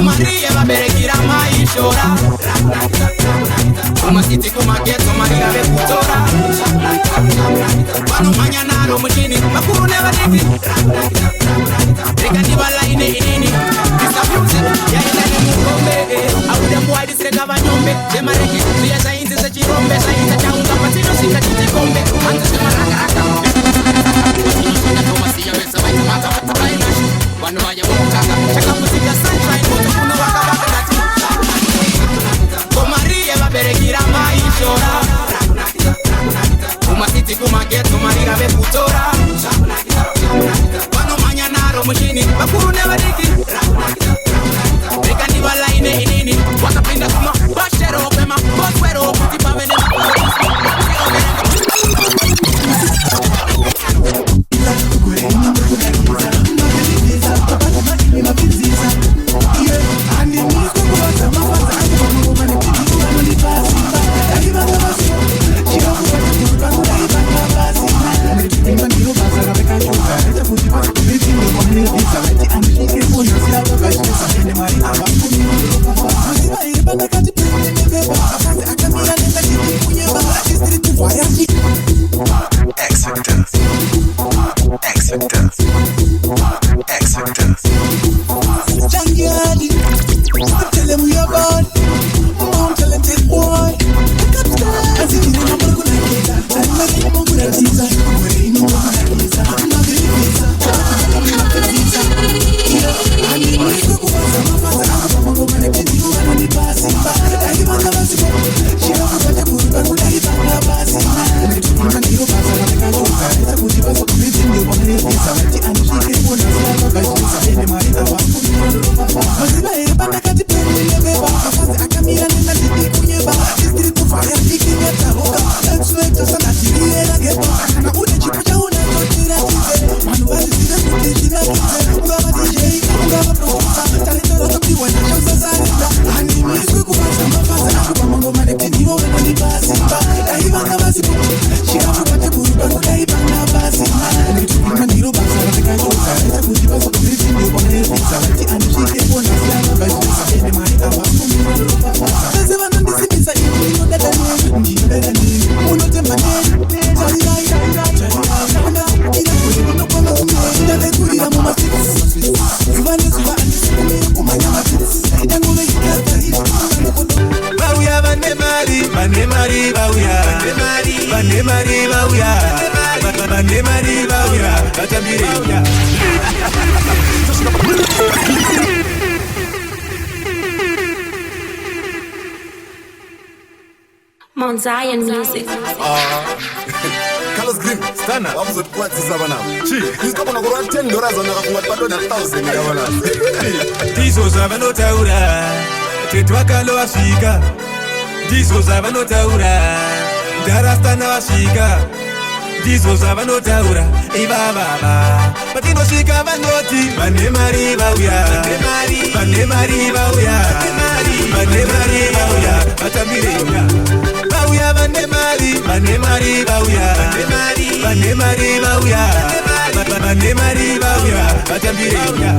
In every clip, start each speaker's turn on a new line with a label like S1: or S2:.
S1: Maria vaberekira maishora Kumasiti kumageto Maria vekutora Vanomanya naro muchini makuru nevadiki Reka ndivala ine inini This music yaenda nemukombe Audemboadisreka vanyombe Zemareki zuya zainzi zechirombe Zainza chaunga patino sika chitikombe Anzi semaraka Tomasiya besa vaita maka vaturainashi Vanu vaya vokutanga Chakamusika sunshine Voto kuno vakabakanati Maria vaberekira maishora Kumasiti kumageto Maria vekutora Vanomanya naro muchini makuru nevadiki Reka ndivala ine inini Wakapinda kuma bashero Pema boswero Kuti pavene
S2: Mount Zion music.
S3: Carlos Green, Stana, wabuzo tukwati sabana. Chi, nisko kono kuruwa $10 wanaka kumwatipato na 1,000 ya wana.
S4: Dizo zabano taura, tetwakalo ashika. Dizo zabano taura, darastana ashika. Dizo zabano taura, iba baba. Patino shika banoti, bane mari bauya. Bane mari bauya. Bane mari bauya, batamire ya. Bauya bane mari bauya. Bane mari bauya. Bane mari bauya, batamire ya.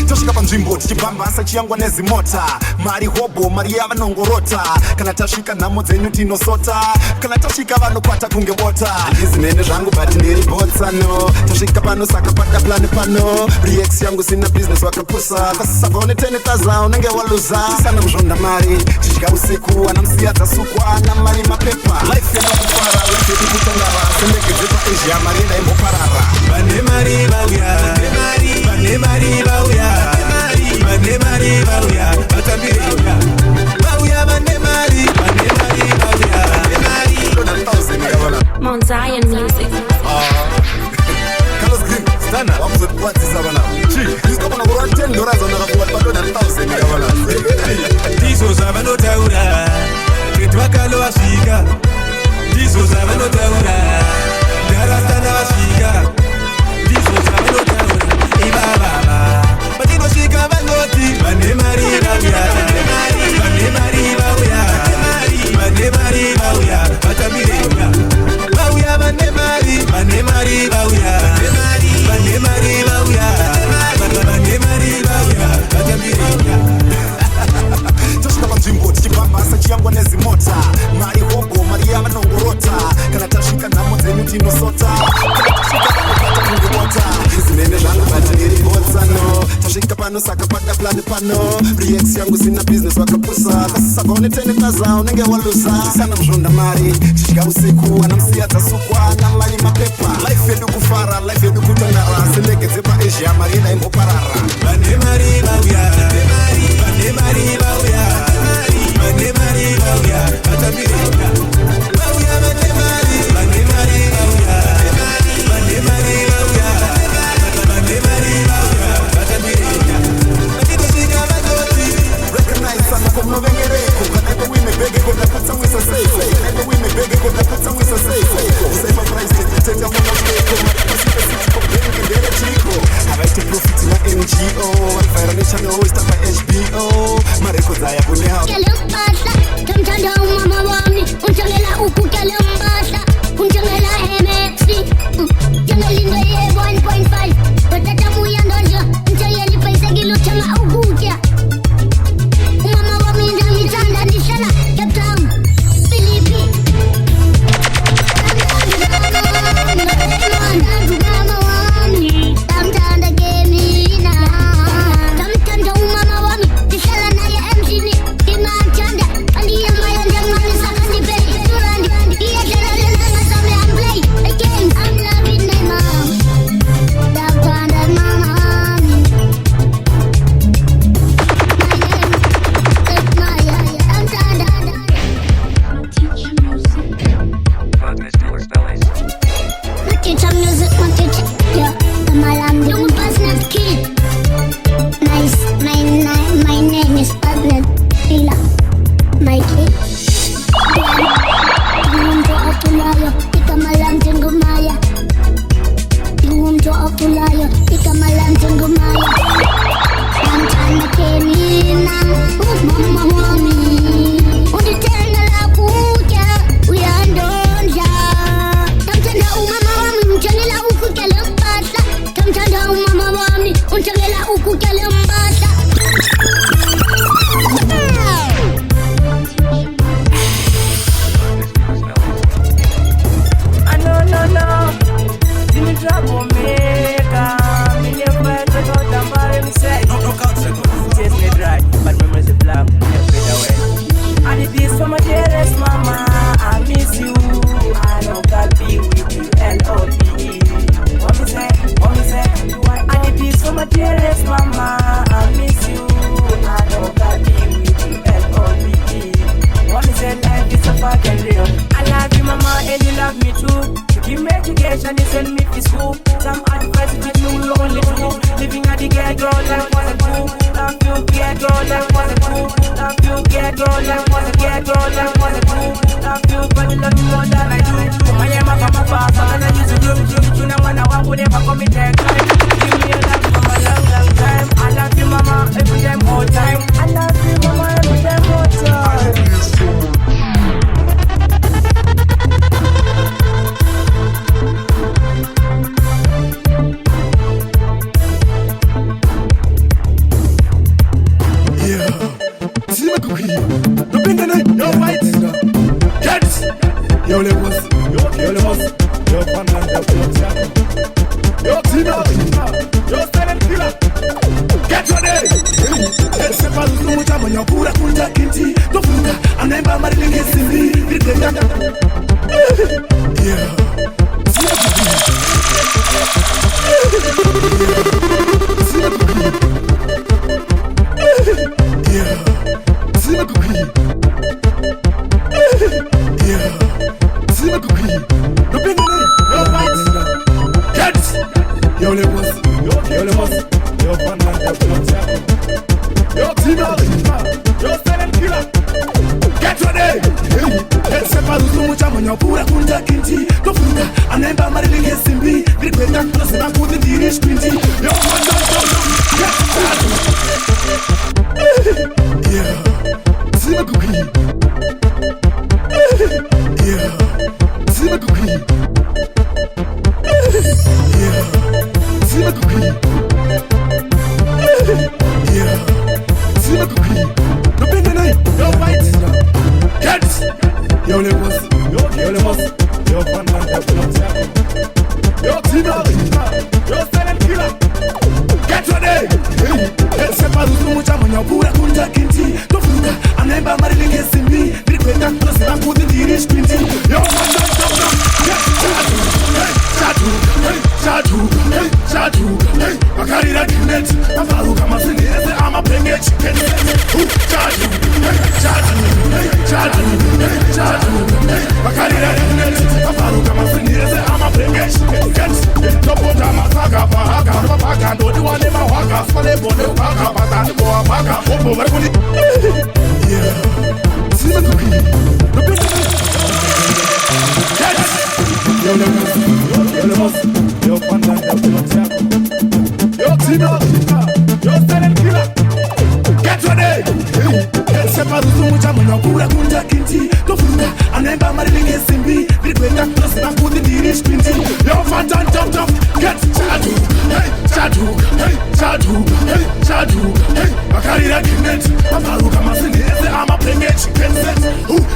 S3: Toshika panzvimbo tichibambasa chiyangwa nezimota mari hobo mari yavanongorota kana tasvika nhamo dzenyu tinosota kana tasvika vanokwata kunge bota ndizinene zvangu but ndiri botsano tasvika pano saka pada plani pano rex yangu sina business wakapusa kasisavaone 10,000 unenge waluza tisana kuzvonda mari tichika usiku ana msiya dzasukwa ana mari mapepa life yakakufara weseti kutangava sendege dzepa asia mari ndaimboparara
S4: bane mari bauya bane mari bauya bane mari bauya batamire ya bauya bane mari bauya
S2: Mount Zion music.
S3: Carlos Green, Stana, wabuzo tukwati sabana. Chi, nisko kono kuruwa $10 wanaka kumwatipato na 1,000 ya wana.
S4: Dizo zabano taura, tetwakalo ashika. Dizo zabano taura, darastana ashika. Dizo zabano taura, iba baba. Patino shika banoti, bane mari bauya. Bane mari bauya. Bane mari bauya, batamire ya. Bauya bane mari bauya. Bane mari bauya. Bane mari bauya, batamire
S3: pano reax yangu sina business wakapusa sasa gone tena kaza unenge waluza sana mjonda mari chika usiku anamsia tasukwa na mali mapepa life yedu kufara life yedu kutangara seleke zepa Asia marina imbo parara
S4: Bande mari bauya Bande mari bauya Bande mari bauya Atabirika Bauya bande mari Bande mari bauya Bande mari bauya Bande mari bauya Atabirika Atabirika batoti
S3: recognize sana como vengereko whenever we make big gonna put some with a safe whenever we make big gonna put some with a safe save my price to take a one of the profit na NGO Alfayra channel está pa HBO Mareko Zaya kunea
S5: Kalambasa tamtanda mama wami unchangela uku kalambasa unchangela MXC changelinga ye 1.5 patata muyandosha unchayeli paisa kilo changa ukukia mama wami ndami tanda nishala Cape Town Philippi
S4: munyapura kunja kinti tofuka anemba marilinge simbi Nirikweta kuziba kuti ndiri shpinti Yo Shadu, Makarira Kinet, Avaruka Masinese, I'm a penge chicken. Shadu, Makarira Kinet, Avaruka Masinese, I'm a penge chicken. Topota Masaga, Paga, do you want them a waka, Swale Bone, Paga, Patan, Boa, Paga, over with it. Yeah, see the cookie. Yo, Panda, yo, Tino, yo, Silent Killer. Get ready. Separuzu mucha munyakura kunja kinti tofuka anemba marilinge simbi Nirikweta kuziba kuti ndiri shpinti Yo, Fanta, top, get Shadu, hey, Makarira Kinet, Avaruka Masinese, I'm a penge chicken set.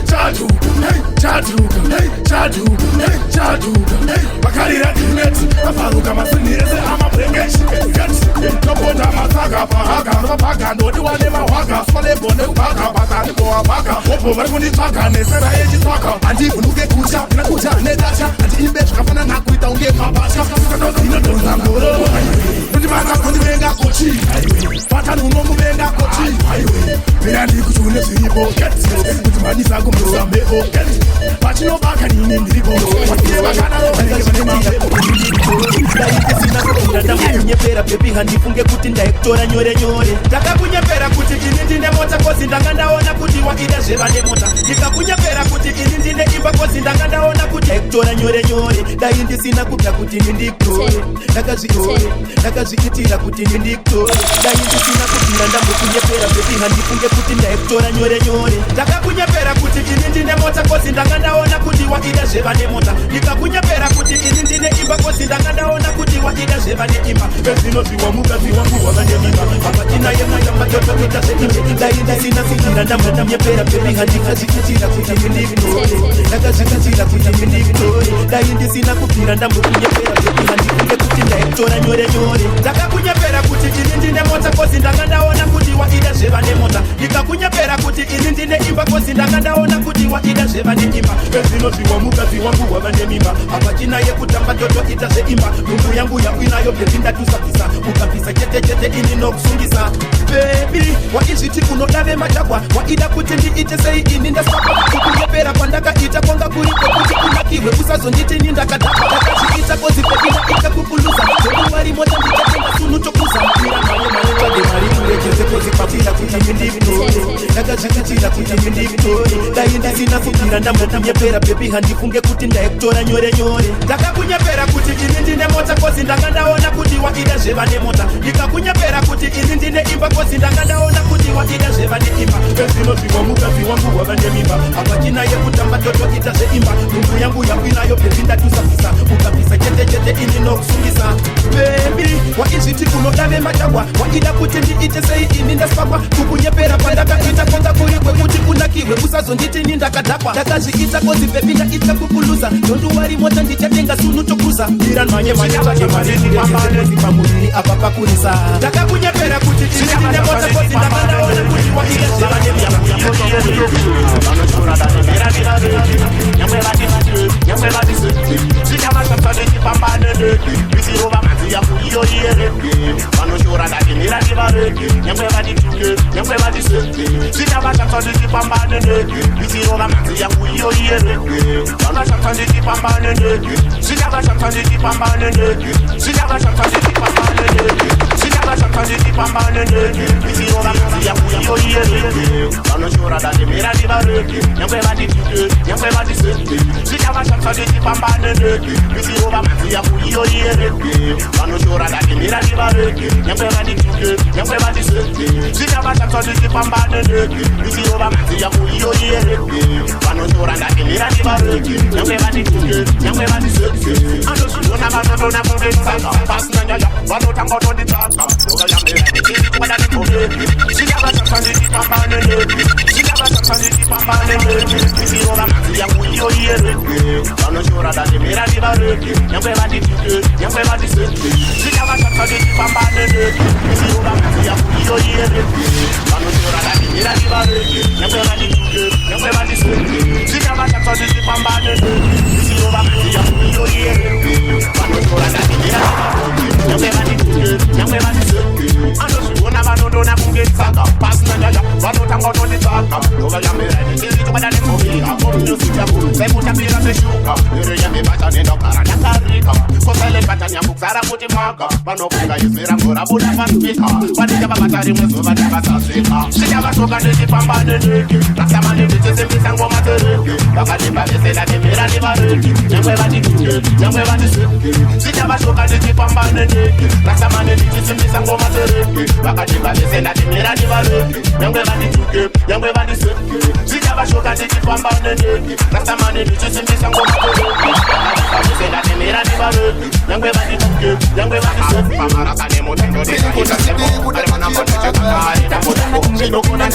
S4: Shadu, hey, Makarira Kinet, Avaruka Masinese, I'm a penge chicken set. Topota Masaga, Paga, no do I never waka, Swale Bone, Paga, Patan, Boa, Paga, over when it's Paga, Nesera, Age Talker, and if you get Kucha, Nedasha, and in bed, Kapana, we don't get my basha, Venga kochi, Patan Mubenga kochi, Mirandi Kutune Sibo, get it, Manisa Gombo, get it, but you know back and in Indigo, whatever kunyepera pepi handifunge kuti ndaikutora nyore takakunyepera kuti ini ndine mota kozi ndanga ndaona kuti waida zvevane mota ndikakunyepera kuti ini ndine imba kozi ndanga ndaona kuti ndaikutora nyore dai ndisina kubva kuti ndindikutore ndakazviitira kuti ndindikutore dai ndisina kubvira ndambokunyepera pepi handifunge kuti ndaikutora nyore takakunyepera kuti ini ndine mota kozi ndanga ndaona kuti waida zvevane mota ndikakunyepera kuti ini ndine imba kozi ndanga ndaona kuti waida zvevane imba vezvinozviwa mukazi wangu wakanemimba apachina yemwayamatotoita zveimedai ndasina sikira ndambokunyepera pepi handikazvikutira kuti ndindikutore ndakazvikatira kuti ndindikutore dai ndisina kubvira ndambokunyepera pepi handifunge kuti ndaikutora nyore ndakakunyepera kuti ini ndine mota kozi ndanga ndaona kuti waida zvevane mota ndikakunyepera kuti ini ndine imba kozi ndanga ndaona kuti waida zvevane imba vezvinozviwa mukazi wangu wakanemimba apachina yekutamba totoita zveimba nungu yangu yakwinayo pepi ndatusapisa ukapisa chete ini nokusungisa bebi waizviti unodave madhagwa waida kuti ndiite sei ini ndasapa kukunyepera kwandakaita kwanga kuri kwekuti kunakirwe usazonditini ndakadhakwa ndakazviita kozi pepi ndaita kukuluza zvemuwari mota ndichatenga sunu chokuza mira nayo mayotsvage mari kurekeze kozipatira kuti ndindikutore ndakazvikatira kuti ndindikutore dai ndisina kubvira ndambokunyepera pepi handifunge kuti ndaikutora nyore ndakakunyepera kuti ini ndine mota kozi ndanga ndaona kuti waida zvevane mota ndikakunyepera kuti ini ndine imba kozi ndanga ndaona kuti waida zvevane imba vezvinozviwa mukazi wangu wakanemimba apachina yekutamba totoita zveimba nungu yangu yakwinayo pepi ndatusapisa ukapisa chete ini nokusungisa bebi waizviti unodave madhagwa waida kuti ndiite sei ini ndasapa kukunyepera pandakaita kwanga kuri kwekuti kunakirwe usazonditini ndakadhakwa ndakazviita kozi pepi ndaita kukuluza ndonduwari mota ndichatenga sunu chokuza iranmanye manyatsvake marinipamuviri apa pakurisa ndakakunyepera kuti ini ndine mota kozi ndanga ndaona kuti waida zvevane She vareke nyangwe vatituke nyangwe vatiseke zvikavashakadechipambaneneke isiyovakuziya kuiyo iyereke vanotora datimira nivareke nyangwe vatituke nyangwe vatiseke zvikavashakadechipambaneneke isiyovakuziya kuiyo iyereke vanotora datimira nivareke nyangwe vatituke nyangwe vatiseke anozviona vanondona kunge tsaka pasina njaja vanotanga unonditsaka ndovayamiranisiritukwadanemuvira omunyositabu sekutambira seshuka ireyamibata nendogara ndakarika koselebata nyamukuzara kuti maka vanofunga izvira ngora buda pasvika vanenge vabata rimwe zuva ndavasasvika zvichavasoka ndechipambaneneke rasamane ndichisimbisa ngoma tereke vakatibavesela nemira nevareki nyangwe vatituke nyangwe vatiseke zvichavasoka ndechipambaneneke rasamane ndichisimbisa ngoma tereke vakatibavesela nemira nevareki nyangwe vatituke nyangwe vatiseke zvichavasoka ndechipambaneneke rasamane ndichisimbisa ngoma tereke vakatibavesela nemira nevareki nyangwe vatituke nyangwe vatiseke pamarasa nemutendo ndezvaitasembo arimana mbotochekakare tambotambo zvinokona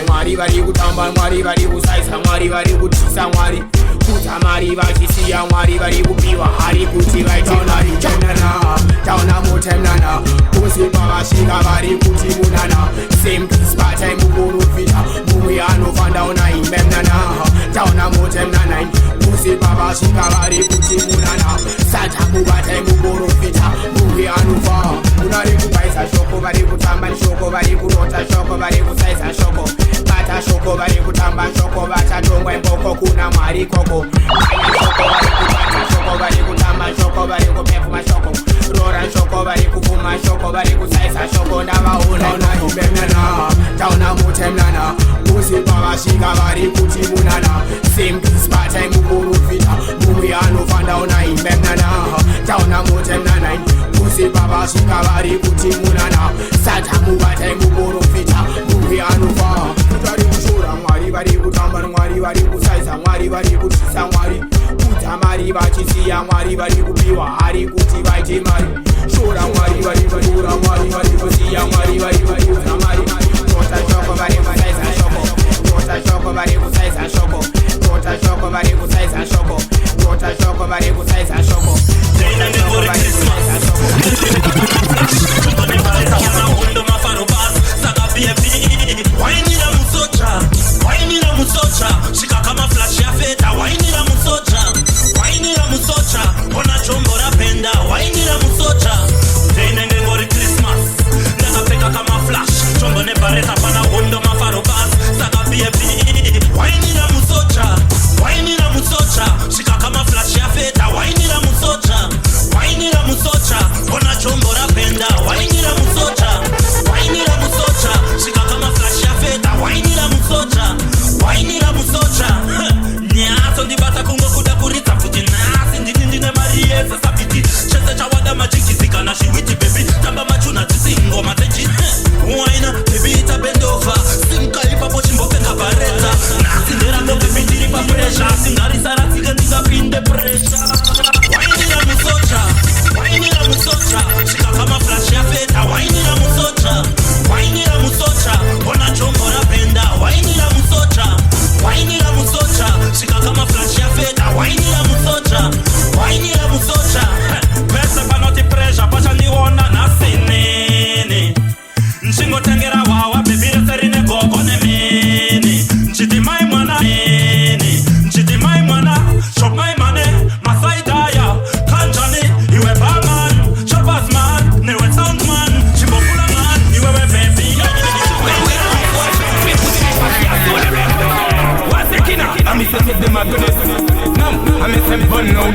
S1: Mwari vari kutamba, Mwari vari kusaisa, Mwari vari kutisa, Mwari kutamari vachisiya mwari vari kupiwa hari kuti vaitaunarikenana tauna mutemnana kuzipa vasvika vari kuti munana same peace patai mukurufita mumwe anofandauna imemnana tauna mutemnana kuzipa vasvika vari kuti munana satamu vatai mukurufita mumwe anofa unari kubaisa shoko vari kutamba neshoko vari kurota shoko vari kusaisa shoko bata shoko vari kutamba shoko vachatongwa imboko kuna mwari koko shoko vari kubata shoko vari kutamba shoko vari kupefuma shoko rora shoko vari kufuma shoko vari kusaisa shoko ndavaona unaimemnana tauna mutemnana kuzipa vasvika vari kuti munana same peace patai mukurufita mumwe anofanda unaimemnana tauna mutemnana kuzipa vasvika vari kuti munana satamu vatai mukurufita mumwe anofa vari kushora mwari vari kutamba mwari vari kusaisa mwari vari kutisa mwari kutamari vachisiya mwari vari kupiwa hari kuti vaite mari shora mwari vari kushora mwari vari kusiya mwari vari kutamari tota shoko vari kusaisa shoko tota shoko vari kusaisa shoko tota shoko vari kusaisa shoko tota shoko vari kusaisa shoko tena ngori Christmas wainira musocha shika kama flash ya feta wainira musocha ona chombo rapenda wainira musocha tena ngori Christmas ndakapeka kama flash chombo ne bareta pana hondo mafaro bas saka BFD wainira musocha shika kama flash ya feta wainira musocha ona chombo rapenda wainira musocha shika kama flash ya feta wainira musocha nyaso ndibata kungo kuda kurita futi nasi ndine mariesa sabiti chese chawada majikizika na shiwiti baby tamba machuna tisingo matechi waina baby ita bendova simkalipa pochimboke nga bareta nasi ndera ndo baby ndiri pa pressure singari saratika ndingapinde pressure wainira musocha shika kama flash ya feta wainira musocha ona chombo rapenda wainira musocha shika kama flash ya feta wainira musocha pesa panoti pressure pacha niona na sinene nchingo tengera wawa baby serine gogo ne mene nchiti mai mwana shop my money masai daya kanjani iwe barman shoppers man newe sound man chimbo kula man iwe we baby I'm a set the magnet. No, I'm a set bun now. I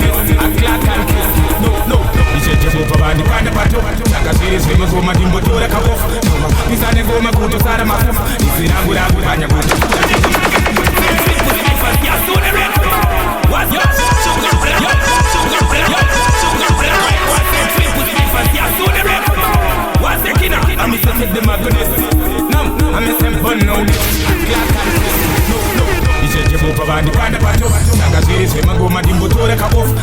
S1: clock and kiss. No. You should just move over the kind of battle. Like a serious famous woman, you would do like a wolf. This and go my good to Sarah Mafu. This is not good. I'm good. What's your I'm a set the magnet. No, I'm a set bun now. I clock and kiss. No. Ichechepo pavandi panda pato Nakazvirizve magoma dimbotore kabofu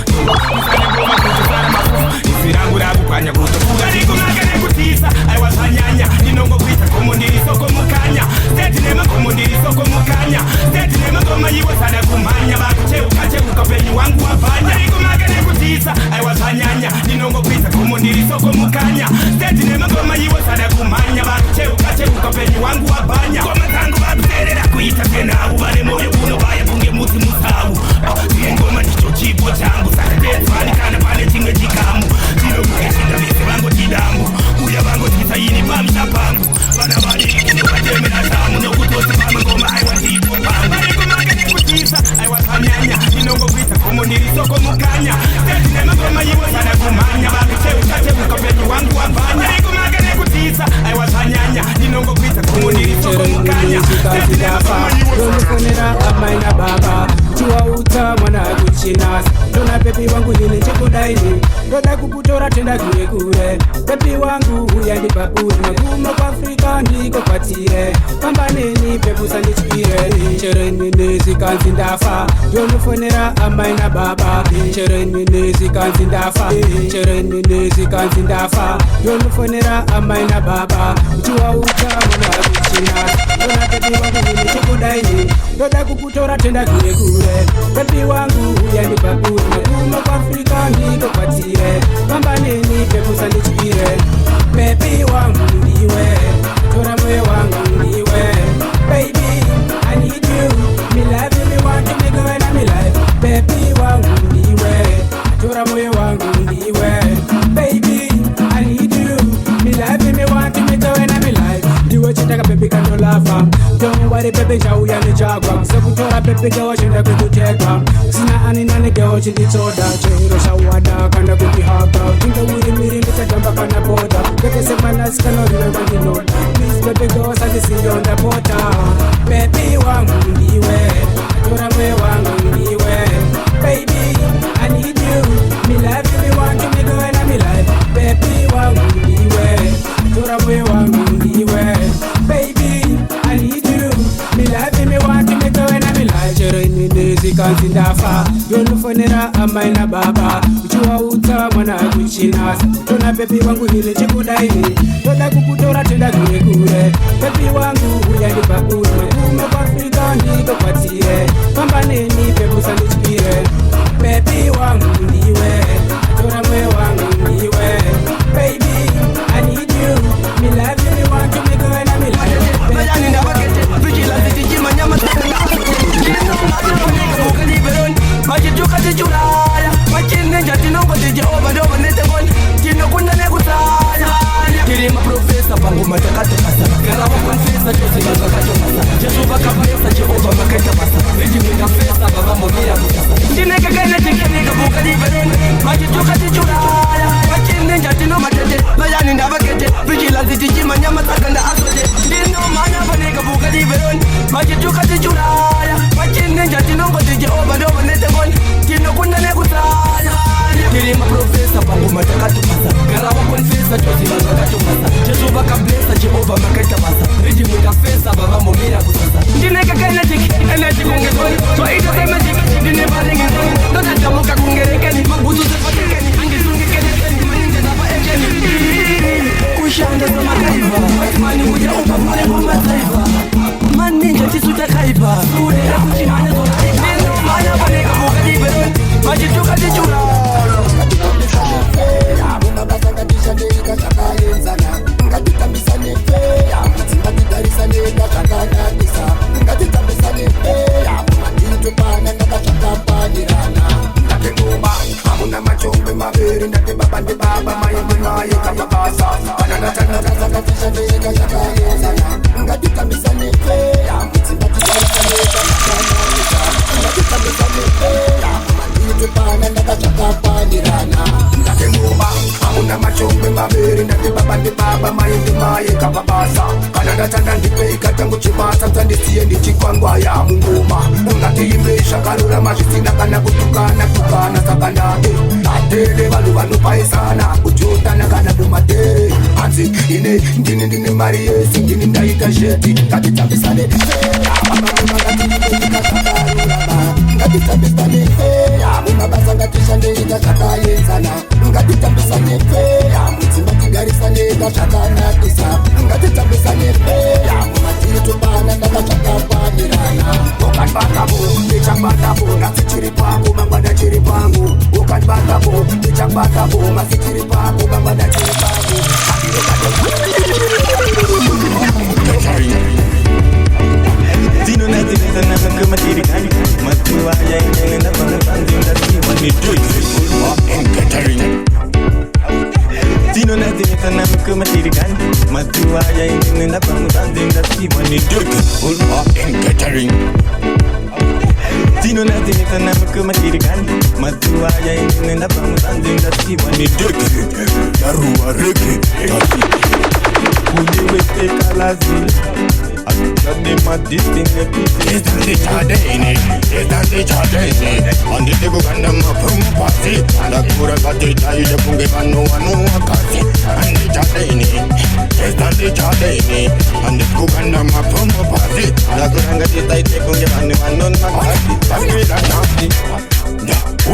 S1: Ifanya ngoma kuti fara mafufu Isirangu rabu panya kutokura Ndikumake nekutisa Aiwa zvanyanya Ndinongokuita komo ndiri soko mukanya Steti nemakomo ndiri soko mukanya Steti nemagoma iwe sada kumhanya Vakucheuka penyu wangu wabhanya Ndikumake nekutisa Aiwa zvanyanya Ndinongokuita komo ndiri soko mukanya Steti nemagoma iwe sada kumhanya Vakucheuka penyu wangu wabhanya Ngoma zangu vakuterera kuita tenavu Vane moyo unobaya kunge muti musavu Ndiye ngoma ndicho chipo changu Saka tetsvani kana pane chimwe chikamu Ndinokukeshinda vese vangotidamu Uya vangotisaini pamusha pangu Vana vadiki ndovatemera tamu Nokutosi pamwe ngoma aiwa ndipo pangu Ndikumake nekutisa aiwa zvanyanya Ndinongokuita komo ndiri soko mukanya Steti nemagoma iwe sana kumhanya Vakucheuka penyu wangu wabhanya Ndikumake nekutisa aiwa zvanyanya Ndinongokuita komo ndiri soko mukanya Steti nemagoma iwe amaina baba chiwauta mwana kuchinasa ndona pepi wangu yine chekudaini ndoda kukutora tenda kure pepi wangu uyandipapure magumo kwa Afrika ndiko kwatire pambaneni pepusa ndichire cherenene zikanzi ndafa ndonofonera amaina baba cherenene zikanzi ndafa cherenene zikanzi ndafa ndonofonera amaina baba chiwauta mwana kuchinasa ndona pepi wangu yine chekudaini chikudaini toda kukutora tenda kure kure bebi wangu uyandipa kure kuma kwa Afrika ndiko kwatire pambaneni pekusandichipire bebi wangu ndiwe tora moyo wangu ndiwe baby I need you me love you me want to make go in my life baby wangu ndiwe tora moyo wangu ndiwe baby I need you me love you me want to make go in my life ndiwe chitaka baby kando lava don't worry baby chauya ni chagwa sekutora baby gawa chinda kukutekwa sina ani nane gawa chinditoda chero shawada kanda kukihaka tinga wiri miri nitagamba kana boda kete semana sikanoriwe wanginoda please baby gawa sadisi on the border baby wangu ndiwe tora moyo wangu ndiwe baby I need you me love you me want you me go in my life baby wangu ndiwe tora moyo wangu ndiwe baby I need you me love you me want you me go in my life chero inenezi kanzi ndafa yonufonera amaina baba uchiwa uta mwana kuchinasa tona baby wangu hile chikudaini toda kukutora tenda kure kure baby wangu uyandipa kure kume kwa Afrika ndiko kwatire pambaneni pekusandichipire baby wangu ndiwe tora moyo wangu ndiwe baby I need you me love you me want you me go in my life
S6: Bayani ndabakete vigilante tijima nyama Majituka tijulaya Machine njati nongo tije oba doba netemoni Tino kunda nekutaya Kirima profesa pangu matakato kasa Karawa konfesa josi mazakacho kasa Jesu baka pesa Jehova makaita basa Eji mwinga fesa baba mbira kutasa Tineka kene tikinika buka liberoni Majituka tijulaya Machine njati nongo tije Bayani ndabakete vigilante tijima nyama sakanda asote Dino mana vaneka buka liberoni Majituka tijulaya Machine njati nongo tije oba doba netemoni Tino kunda nekutaya Kirima profesa pangu matakato kasa Karawa konfesa josi mazakacho kasa Jesu baka blessa Jehova makaita basa Eji mwinga fesa baba mbira kutasa Ndineka kinetic energy kungezoni So ita se magic Ndine baringi zoni Nota jamuka kungerekeni Mabutu sepatekeni Angisungi kenekeni Maninja zapa ekeni Kushanda za makaiva Watimani uja upa pale kwa mataiva Maninja tisuta kaiva Sude ya kuchimanya zona Nino maya vaneka muka liberoni Majituka tijura Amuna machombe maberi ndati babandi baba mayindi maye kababasa kanada tanda ndipe ikatangu chimasa mtandisiye ndichikwangwa ya munguma ngati imbesha kalula mazhisina kana kutukana tukana sakandake atele vanhu vanopaisana kujotana kana dumatere hanzi ine ndine mari yesi ndini ndaita sheti ngatitambisane ngatitambisane mumabasa ngatishandeika zvakaenzana ngatitambisane mudzimba tigarisane ngazvakanakisa ngatitambisane mumatiri tobana ndakazvakapanirana ukanibatapo ndichakubatapo nhasi chiri pangu mangwana chiri pangu ukanibatapo ndichakubatapo masi chiri pangu mangwana chiri pangu
S7: Zino na zino na kama tirikani Matuwa ya inene na pamutanzi ndati wani doik Catering Zino na zino na kama tirikani Matuwa ya inene na pamutanzi ndati wani doik Catering Zino na zino na kama tirikani Matuwa ya inene na pamutanzi ndati wani doik Yaruwa reke Kuni wete kalazili
S3: Estandi chadeni Andite kuganda mafumu pasi Andakura kati chaide kunge vanu wakasi Andi chadeni Andite kuganda mafumu pasi Andakura kati chaide kunge vanu wakasi Paswila nafti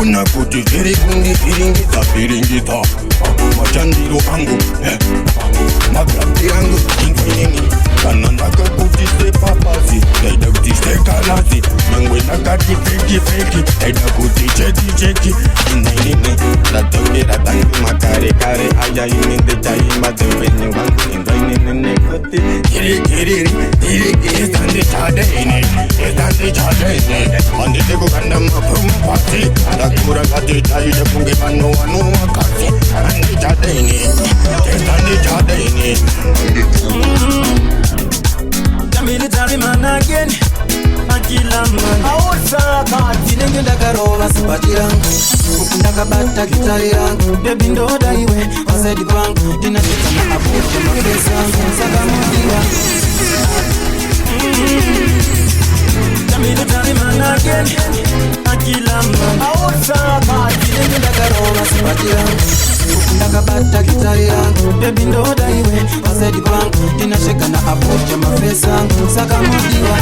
S3: Una kuti viringita Machandiro angu Nagrabti angu Infinini Kananda kaputi se papasi Daida utis
S7: ati feki feki eda kuti cheki cheki nene la tokera tangu makare kare aya imende chai madevene wangu nene kuti kiri kiri estande chadene ande tego kanda maprum pati adakura kati chai de punge pano anu makati ande chadene estande chadene
S6: military man again Akila man Aosa kati Nenge ndakarowa sipati rangu Ndakabata gitari rangu Baby ndoda iwe Wazedi kwangu Dinashika na abuja mafesa Saka mudiwa Military man again Akila man Aosa kati Nenge ndakarowa sipati rangu Ndakabata gitari yangu Baby ndoda iwe Wazedi kwangu Dinashika na abuja mafesa Saka mudiwa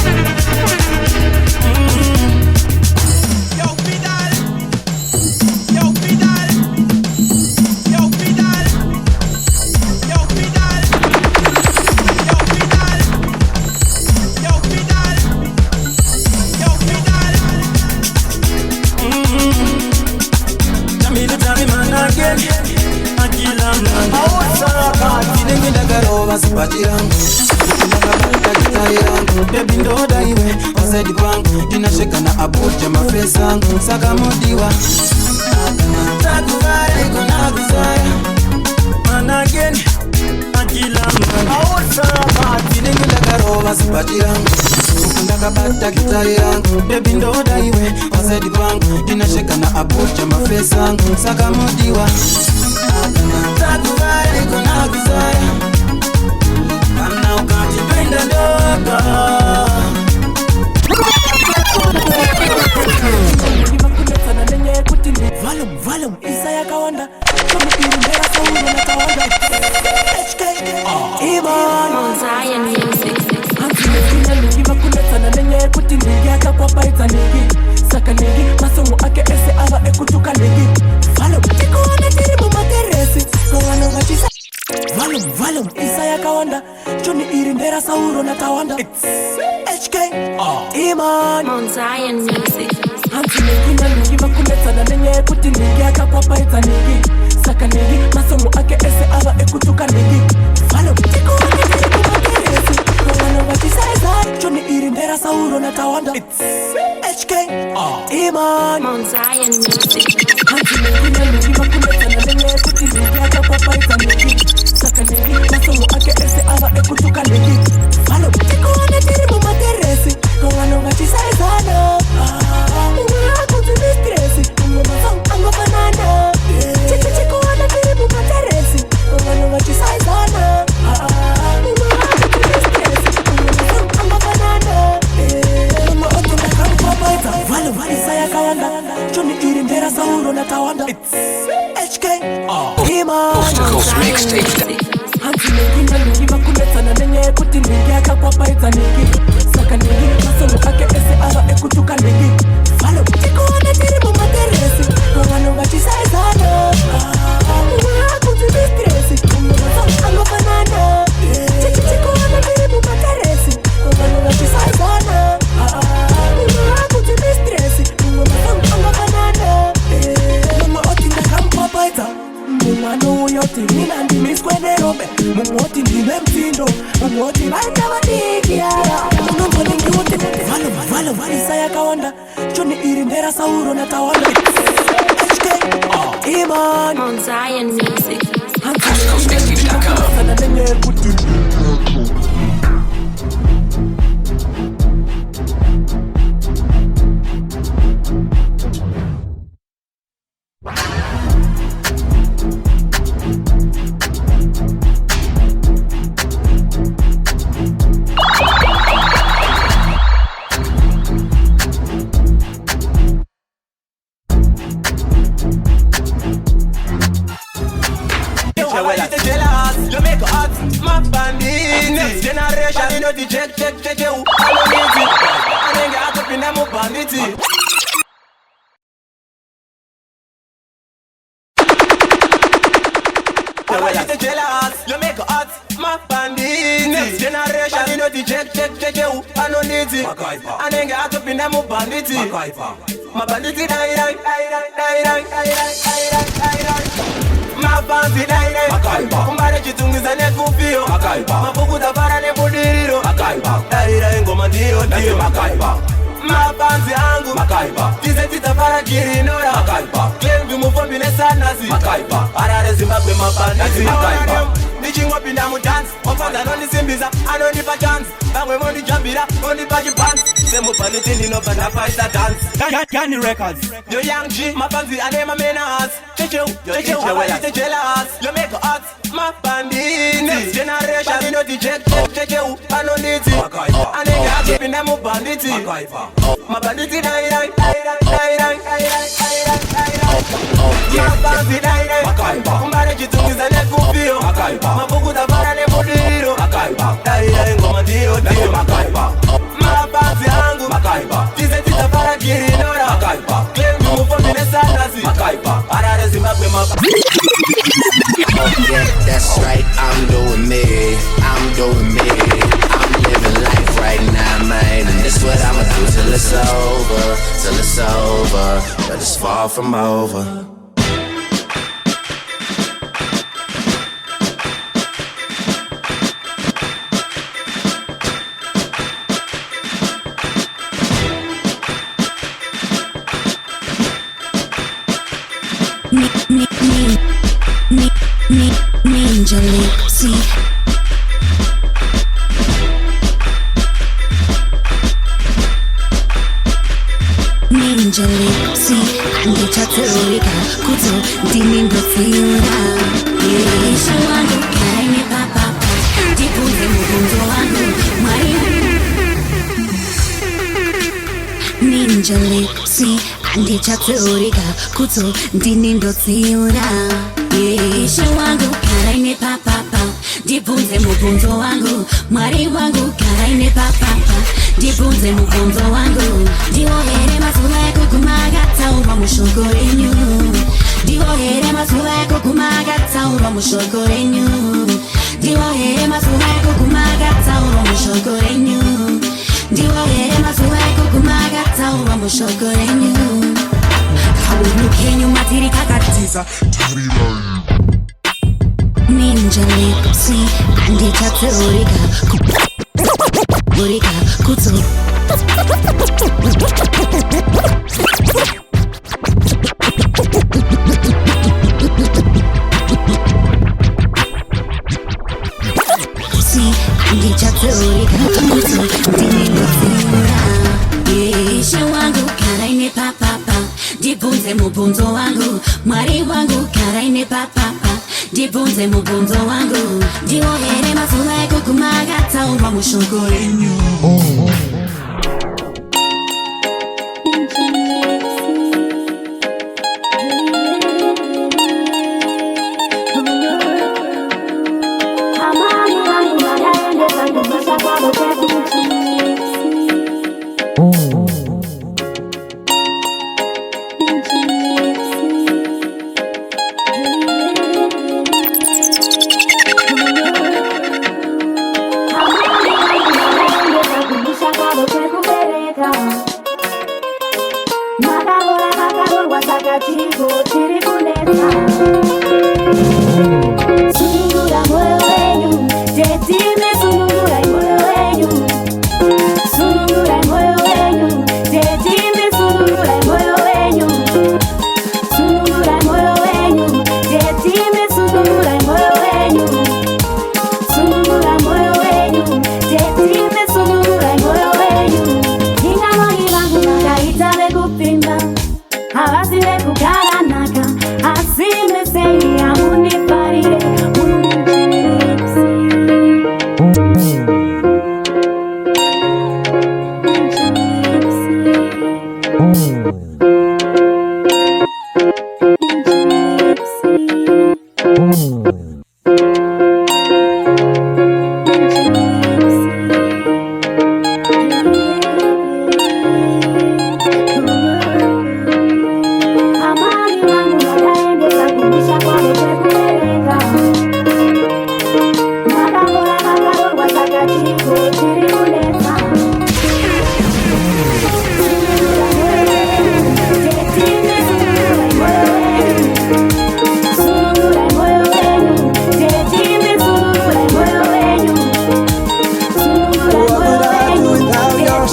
S6: Sipati rangu Ndakabata gitari yangu Baby ndoda iwe Wazedi kwangu Dinashika na abuja mafesa Saka mudiwa Takuvara iko na kuzaya Man again Akila man Aosa kati Nenge ndakarowa sipati rangu Ndakabata gitari yangu Baby ndoda iwe Wazedi kwangu Dinashika na abuja mafesa Saka mudiwa Takuvara iko na kuzaya Kana ukatipenda ndogo Nimakuleta nenye kutini Valum, Isaya kawanda Kama irimbera sauru na kawanda HK Iman
S2: Zion Music.
S6: Hansi mekina ningi makuleta nenye kutini Yaka kwa paita ningi Saka ningi Masomu ake ese awa ekutuka ningi Valum, tiko wane tiribu materesi Kawana wachisa Valum, Isaya kawanda Choni irimbera sauro na tawanda HK Iman
S2: Zion Music.
S6: Hansi mekina ningi makuleta nenye kutini Yaka kwa paita ningi Saka ningi Masomu ake ese awa ekutuka ningi Valum, tiko wane tiribu materesi Kawana wachisa eza Choni irimbera sauro na tawanda HK Iman
S2: Zion Music.
S6: Hansi mekina ningi makuleta nenye kutini Yaka kwa paita ningi Saka ningi Masomu ake ese awa ekutuka ningi Valum, tiko wane tiribu materesi Kawana wachisa ezana Kuti mistresi Anga banana Chiko wane tiribu materesi Kawana wachisa ezana Kuti mistresi Anga banana Mama oto meka mkabaita Valum, Isaya kawanda Choni irimbera sauro na tawanda HK Iman Hansi mengine ningi makuleta nenye kutini Yaka kwa paita ningi Saka ningi Masomu ake ese awa ekutuka ningi Valum, tiko wane tiribu materesi Kawana wachisa ezana Kuti mistresi Anga banana Chiko wane tiribu materesi Kawana wachisa ezana Kuti mistresi Anga banana Mama oti ndaka mpapaita Mumano uyoti nina ndimi skwene robe Mumoti ndime mtindo Mumoti baita wadiki yara Mumbo ningi wote Valum, Isaya kawanda Choni irimbera sauro na tawanda HK Iman
S2: Zion Music.
S6: Sana nenye kutini
S1: You make it hot, my bandit. Next generation, you know the check, you. I don't need it. I ain't got up in them bandit. You make it hot, my bandit.
S6: Next generation you know the check I no need it. Anenge atupinda mu banditi. Mabanditi die. Mafanzi die. Kumbare chitungiza ne kufio. Mabuku tafara ne budiriro. Die ngoma dio. Mafanzi angu. Tize titafara kirinora. Claim vimufombi ne sanasi. Arare Zimbabwe mabanditi. Nichingwa pinda mu dance. Ofanda no nisimbiza. I don't need a chance. Bangwe mo ni jambira. Only bagi pants. Semu banditi ni no banda fight a dance.
S4: Gani Records.
S6: Yo young G, my fancy and them a menace. Cheche, how you jealous? You make us, my bandit. Next generation, you know the cheche, I no need it. And they got keeping them up bandit. My bandit die. My fancy die. Kumbare chitungi za ne kufio. Mabuku tafara ne budiro. Die ngoma dio. My fancy angu. Tize titafara kirinora. Claim you move from the sanasi. Arare Zimbabwe
S8: yeah, that's right, I'm doing me. I'm living life right now, man. And this what I'ma do till it's over. But it's far from over.
S2: Ninja Lexi. Ninja Lexi. Ndichaturika kuto diningo fiura. Yeisha wangu kaini papa. Jipunze mugunzo wangu mwari. Ninja Lexi. Ndichaturika kuto diningo fiura. Yeisha wangu karaine papapa. Jipunze mugunzo wangu mwari wangu karaine papapa. Jipunze mugunzo wangu. Diwohere masule kukumagata uwa mushokorenyu. Diwohere masule kukumagata uwa mushokorenyu. Diwohere masule kukumagata uwa mushokorenyu. Diwohere masule kukumagata uwa mushokorenyu. Kabunukenyu matiri kakatiza. Ninja Lexi. Ndichaturika kuto. Ndichaturika kuto diningo fiura. Yeisha wangu karaine papapa. Jipunze mugunzo wangu mwari wangu karaine papapa. Jipunze mugunzo wangu. Diwohere masule kukumagata uwa mushokorenyu.
S5: Asime kukaranaka, asime sei amunifarire.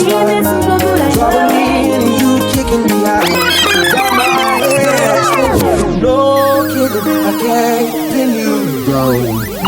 S9: Trouble me, you kicking me out. Got my head spinning. No kidding, I can't let you go.